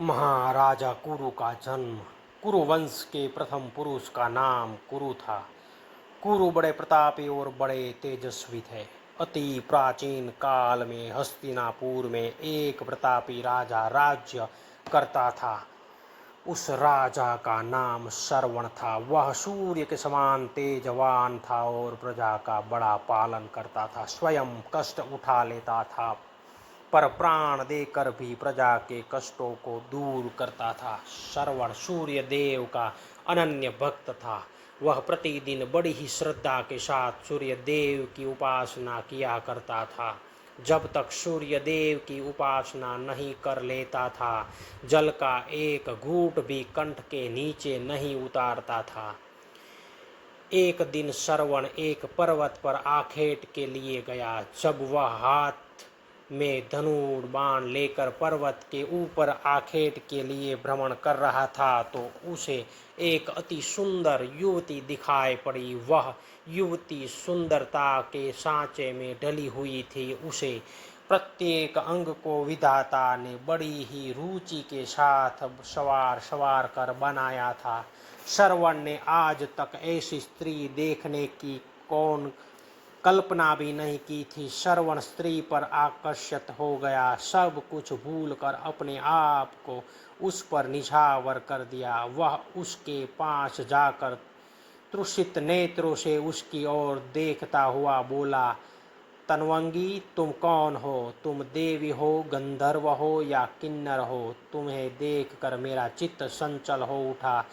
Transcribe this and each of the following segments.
महाराजा कुरु का जन्म। कुरु वंश के प्रथम पुरुष का नाम कुरु था। कुरु बड़े प्रतापी और बड़े तेजस्वी थे। अति प्राचीन काल में हस्तिनापुर में एक प्रतापी राजा राज्य करता था। उस राजा का नाम श्रवण था। वह सूर्य के समान तेजवान था और प्रजा का बड़ा पालन करता था। स्वयं कष्ट उठा लेता था, पर प्राण देकर भी प्रजा के कष्टों को दूर करता था। श्रवण सूर्य देव का अनन्य भक्त था। वह प्रतिदिन बड़ी ही श्रद्धा के साथ सूर्य देव की उपासना किया करता था। जब तक सूर्य देव की उपासना नहीं कर लेता था, जल का एक घूंट भी कंठ के नीचे नहीं उतारता था। एक दिन श्रवण एक पर्वत पर आखेट के लिए गया। जब वह हाथ में धनुष बाण लेकर पर्वत के ऊपर आखेट के लिए भ्रमण कर रहा था, तो उसे एक अति सुंदर युवती दिखाई पड़ी। वह युवती सुंदरता के सांचे में ढली हुई थी। उसे प्रत्येक अंग को विधाता ने बड़ी ही रुचि के साथ सवार कर बनाया था। श्रवण ने आज तक ऐसी स्त्री देखने की कौन कल्पना भी नहीं की थी। श्रवण स्त्री पर आकर्षित हो गया। सब कुछ भूलकर अपने आप को उस पर निछावर कर दिया। वह उसके पास जाकर तृषित नेत्रों से उसकी ओर देखता हुआ बोला, तनवंगी, तुम कौन हो? तुम देवी हो, गंधर्व हो या किन्नर हो? तुम्हें देखकर मेरा चित्त संचल हो उठा।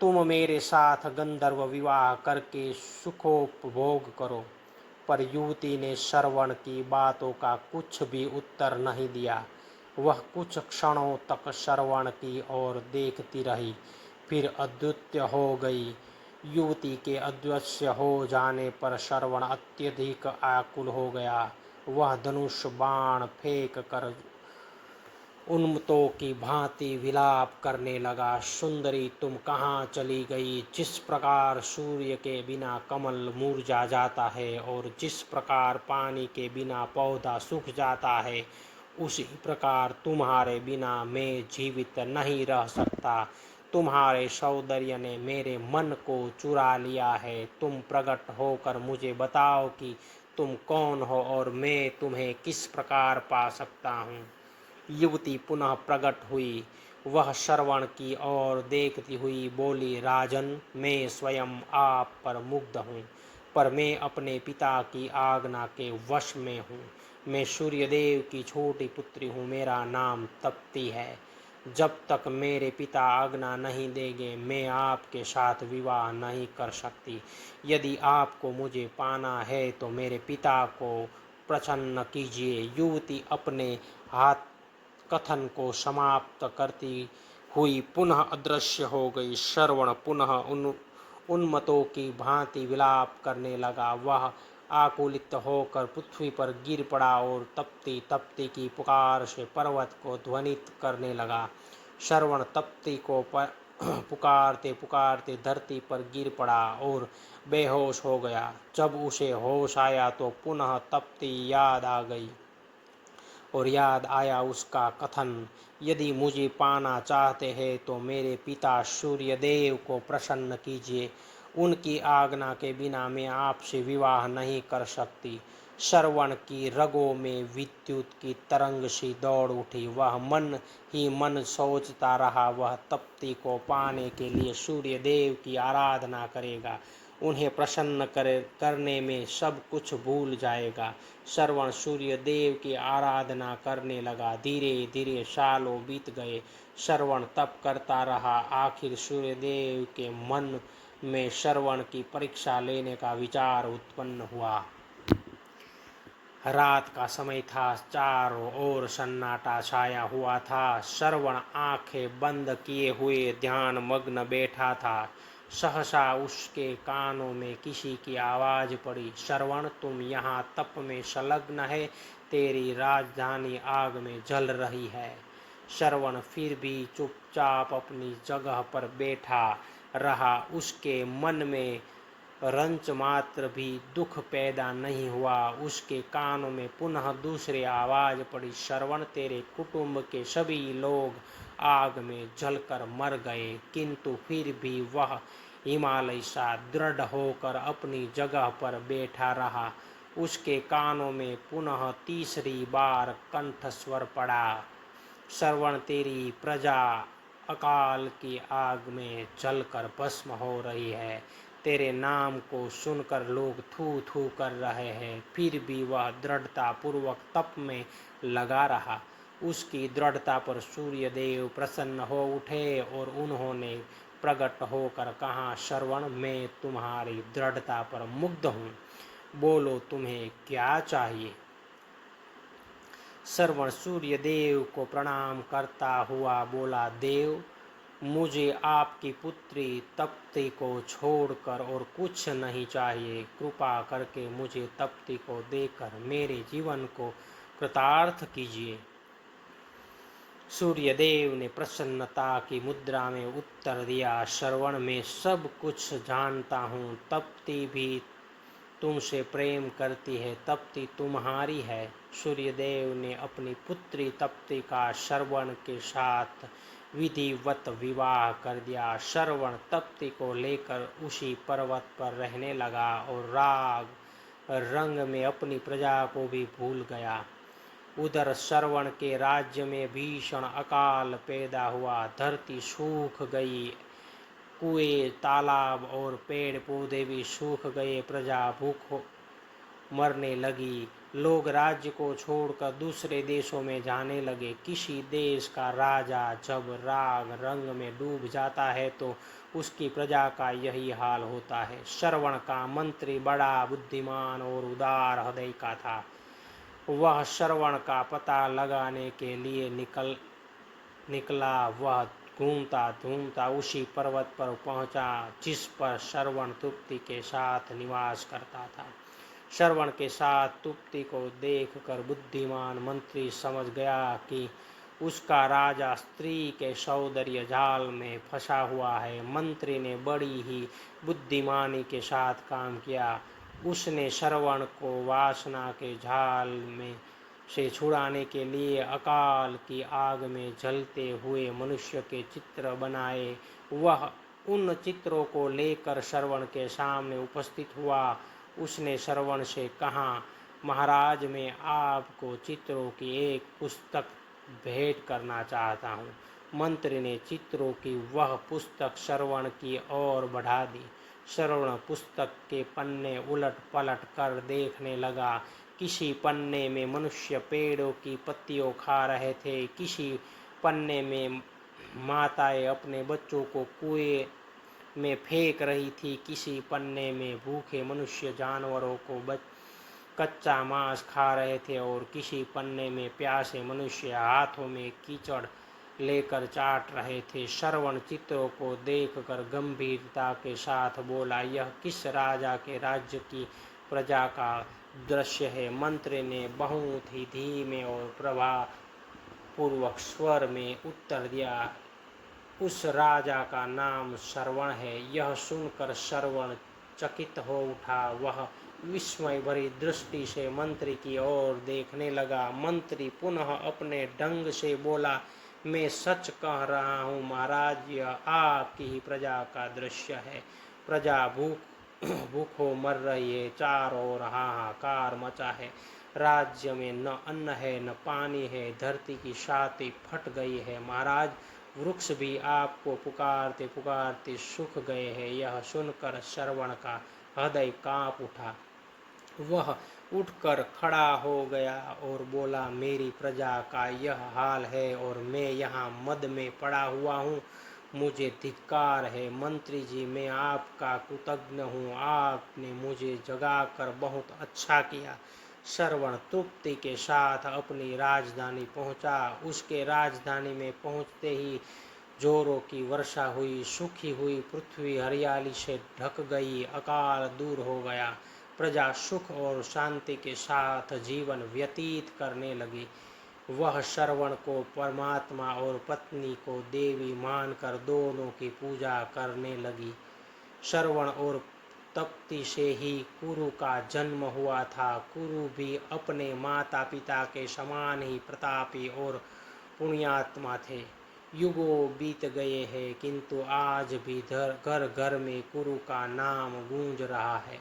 तुम मेरे साथ गंधर्व विवाह करके सुखोपभोग करो। पर युवती ने श्रवण की बातों का कुछ भी उत्तर नहीं दिया। वह कुछ क्षणों तक श्रवण की ओर देखती रही, फिर अद्वितीय हो गई। युवती के अदृश्य हो जाने पर श्रवण अत्यधिक आकुल हो गया। वह धनुष बाण फेंक कर उन्मत्तों की भांति विलाप करने लगा। सुंदरी, तुम कहाँ चली गई? जिस प्रकार सूर्य के बिना कमल मुरझा जाता है और जिस प्रकार पानी के बिना पौधा सूख जाता है, उसी प्रकार तुम्हारे बिना मैं जीवित नहीं रह सकता। तुम्हारे सौंदर्य ने मेरे मन को चुरा लिया है। तुम प्रकट होकर मुझे बताओ कि तुम कौन हो और मैं तुम्हें किस प्रकार पा सकता हूँ। युवती पुनः प्रकट हुई। वह श्रवण की ओर देखती हुई बोली, राजन, मैं स्वयं आप पर मुग्ध हूँ, पर मैं अपने पिता की आज्ञा के वश में हूँ। मैं सूर्यदेव की छोटी पुत्री हूँ। मेरा नाम तप्ती है। जब तक मेरे पिता आज्ञा नहीं देंगे, मैं आपके साथ विवाह नहीं कर सकती। यदि आपको मुझे पाना है तो मेरे पिता को प्रसन्न कीजिए। युवती अपने हाथ कथन को समाप्त करती हुई पुनः अदृश्य हो गई। श्रवण पुनः उन्मत्तों की भांति विलाप करने लगा। वह आकुलित होकर पृथ्वी पर गिर पड़ा और तप्ती तप्ती की पुकार से पर्वत को ध्वनित करने लगा। श्रवण तप्ती को पुकारते पुकारते धरती पर गिर पड़ा और बेहोश हो गया। जब उसे होश आया तो पुनः तप्ती याद आ गई और याद आया उसका कथन, यदि मुझे पाना चाहते हैं तो मेरे पिता सूर्यदेव को प्रसन्न कीजिए। उनकी आज्ञा के बिना मैं आपसे विवाह नहीं कर सकती। श्रवण की रगों में विद्युत की तरंग सी दौड़ उठी। वह मन ही मन सोचता रहा, वह तप्ती को पाने के लिए सूर्यदेव की आराधना करेगा। उन्हें प्रसन्न करने में सब कुछ भूल जाएगा। श्रवण सूर्य देव की आराधना करने लगा। धीरे धीरे सालों बीत गए। श्रवण तप करता रहा। आखिर सूर्यदेव के मन में श्रवण की परीक्षा लेने का विचार उत्पन्न हुआ। रात का समय था। चारों ओर सन्नाटा छाया हुआ था। श्रवण आंखें बंद किए हुए ध्यान मग्न बैठा था। सहसा उसके कानों में किसी की आवाज पड़ी, श्रवण, तुम यहाँ तप में संलग्न है? तेरी राजधानी आग में जल रही है। श्रवण फिर भी चुपचाप अपनी जगह पर बैठा रहा। उसके मन में रंच मात्र भी दुख पैदा नहीं हुआ। उसके कानों में पुनः दूसरी आवाज पड़ी, श्रवण, तेरे कुटुंब के सभी लोग आग में जलकर मर गए, किंतु फिर भी वह हिमालय सा दृढ़ होकर अपनी जगह पर बैठा रहा। उसके कानों में पुनः तीसरी बार कंठस्वर पड़ा, श्रवण, तेरी प्रजा अकाल की आग में जलकर भस्म हो रही है। तेरे नाम को सुनकर लोग थू थू कर रहे हैं। फिर भी वह दृढ़ता पूर्वक तप में लगा रहा। उसकी दृढ़ता पर सूर्य देव प्रसन्न हो उठे और उन्होंने प्रकट होकर कहा, श्रवण, मैं तुम्हारी दृढ़ता पर मुग्ध हूँ। बोलो, तुम्हें क्या चाहिए? श्रवण सूर्य देव को प्रणाम करता हुआ बोला, देव, मुझे आपकी पुत्री तप्ती को छोड़कर और कुछ नहीं चाहिए। कृपा करके मुझे तप्ती को देकर मेरे जीवन को कृतार्थ कीजिए। सूर्यदेव ने प्रसन्नता की मुद्रा में उत्तर दिया, श्रवण, मैं सब कुछ जानता हूँ। तप्ती भी तुमसे प्रेम करती है, तप्ती तुम्हारी है। सूर्यदेव ने अपनी पुत्री तप्ती का श्रवण के साथ विधिवत विवाह कर दिया। श्रवण तप्ती को लेकर उसी पर्वत पर रहने लगा और राग रंग में अपनी प्रजा को भी भूल गया। उधर श्रवण के राज्य में भीषण अकाल पैदा हुआ। धरती सूख गई, कुएं, तालाब और पेड़ पौधे भी सूख गए। प्रजा भूख मरने लगी। लोग राज्य को छोड़कर दूसरे देशों में जाने लगे। किसी देश का राजा जब राग रंग में डूब जाता है तो उसकी प्रजा का यही हाल होता है। श्रवण का मंत्री बड़ा बुद्धिमान और उदार हृदय का था। वह श्रवण का पता लगाने के लिए निकला। वह घूमता घूमता उसी पर्वत पर पहुंचा जिस पर श्रवण तृप्ति के साथ निवास करता था। श्रवण के साथ तृप्ति को देखकर बुद्धिमान मंत्री समझ गया कि उसका राजा स्त्री के सौंदर्य जाल में फंसा हुआ है। मंत्री ने बड़ी ही बुद्धिमानी के साथ काम किया। उसने श्रवण को वासना के जाल में से छुड़ाने के लिए अकाल की आग में जलते हुए मनुष्य के चित्र बनाए। वह उन चित्रों को लेकर श्रवण के सामने उपस्थित हुआ। उसने श्रवण से कहा, महाराज, मैं आपको चित्रों की एक पुस्तक भेंट करना चाहता हूँ। मंत्री ने चित्रों की वह पुस्तक श्रवण की ओर बढ़ा दी। श्रवण पुस्तक के पन्ने उलट पलट कर देखने लगा। किसी पन्ने में मनुष्य पेड़ों की पत्तियों खा रहे थे, किसी पन्ने में माताएं अपने बच्चों को कुएं में फेंक रही थी, किसी पन्ने में भूखे मनुष्य जानवरों को कच्चा मांस खा रहे थे और किसी पन्ने में प्यासे मनुष्य हाथों में कीचड़ लेकर चाट रहे थे। श्रवण चित्रों को देखकर गंभीरता के साथ बोला, यह किस राजा के राज्य की प्रजा का दृश्य है? मंत्री ने बहुत ही धीमे और प्रभावपूर्वक स्वर में उत्तर दिया, उस राजा का नाम श्रवण है। यह सुनकर श्रवण चकित हो उठा। वह विस्मय भरी दृष्टि से मंत्री की ओर देखने लगा। मंत्री पुनः अपने ढंग से बोला, मैं सच कह रहा हूँ महाराज, यह आपकी ही प्रजा का दृश्य है। प्रजा भूखों मर रही है, चारों ओर हाहाकार मचा है। राज्य में न अन्न है न पानी है, धरती की छाती फट गई है। महाराज, वृक्ष भी आपको पुकारते पुकारते सूख गए हैं। यह सुनकर श्रवण का हृदय कांप उठा। वह उठकर खड़ा हो गया और बोला, मेरी प्रजा का यह हाल है और मैं यहाँ मद में पड़ा हुआ हूँ। मुझे धिक्कार है। मंत्री जी, मैं आपका कृतज्ञ हूँ। आपने मुझे जगाकर बहुत अच्छा किया। श्रवण तृप्ति के साथ अपनी राजधानी पहुँचा। उसके राजधानी में पहुँचते ही जोरों की वर्षा हुई। सूखी हुई पृथ्वी हरियाली से ढक गई। अकाल दूर हो गया। प्रजा सुख और शांति के साथ जीवन व्यतीत करने लगी। वह श्रवण को परमात्मा और पत्नी को देवी मानकर दोनों की पूजा करने लगी। श्रवण और तप्ती से ही कुरु का जन्म हुआ था। कुरु भी अपने माता पिता के समान ही प्रतापी और पुण्यात्मा थे। युगों बीत गए हैं, किंतु आज भी घर घर में कुरु का नाम गूंज रहा है।